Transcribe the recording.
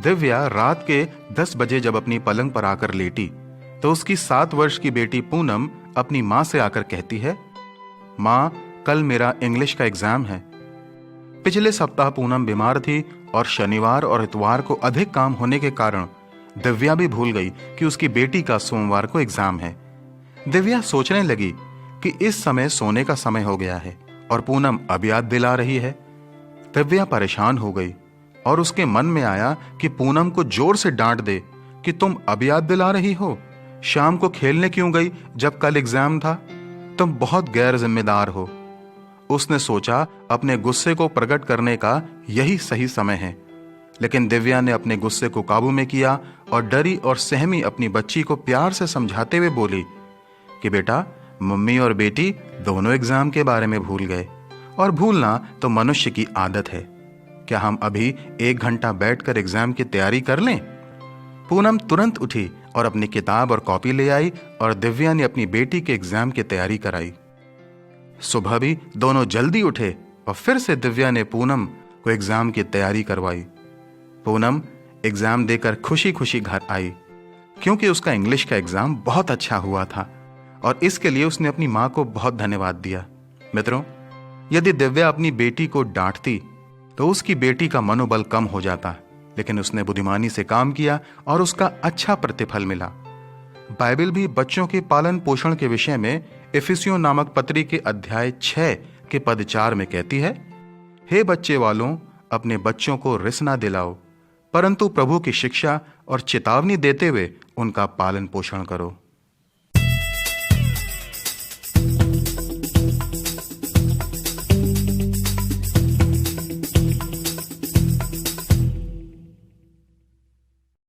दिव्या रात के 10 बजे जब अपनी पलंग पर आकर लेटी तो उसकी 7 वर्ष की बेटी पूनम अपनी माँ से आकर कहती है, माँ, कल मेरा इंग्लिश का एग्जाम है। पिछले सप्ताह पूनम बीमार थी और शनिवार और इतवार को अधिक काम होने के कारण दिव्या भी भूल गई कि उसकी बेटी का सोमवार को एग्जाम है। दिव्या सोचने लगी कि इस समय सोने का समय हो गया है और पूनम अब याद दिला रही है। दिव्या परेशान हो गई और उसके मन में आया कि पूनम को जोर से डांट दे कि तुम अब याद दिला रही हो, शाम को खेलने क्यों गई जब कल एग्जाम था? तुम बहुत गैर जिम्मेदार हो। उसने सोचा अपने गुस्से को प्रकट करने का यही सही समय है, लेकिन दिव्या ने अपने गुस्से को काबू में किया और डरी और सहमी अपनी बच्ची को प्यार से समझाते हुए बोली कि बेटा, मम्मी और बेटी दोनों एग्जाम के बारे में भूल गए और भूलना तो मनुष्य की आदत है। क्या हम अभी 1 घंटा बैठकर एग्जाम की तैयारी कर लें? पूनम तुरंत उठी और अपनी किताब और कॉपी ले आई और दिव्या ने अपनी बेटी के एग्जाम की तैयारी कराई। सुबह भी दोनों जल्दी उठे और फिर से दिव्या ने पूनम को एग्जाम की तैयारी करवाई। पूनम एग्जाम देकर खुशी खुशी घर आई क्योंकि उसका इंग्लिश का एग्जाम बहुत अच्छा हुआ था और इसके लिए उसने अपनी माँ को बहुत धन्यवाद दिया। मित्रों, यदि दिव्या अपनी बेटी को डांटती तो उसकी बेटी का मनोबल कम हो जाता, लेकिन उसने बुद्धिमानी से काम किया और उसका अच्छा प्रतिफल मिला। बाइबल भी बच्चों के पालन पोषण के विषय में इफिसियों नामक पत्री के अध्याय 6 के पद 4 में कहती है, हे बच्चे वालों, अपने बच्चों को रिस ना दिलाओ, परंतु प्रभु की शिक्षा और चेतावनी देते हुए उनका पालन पोषण करो।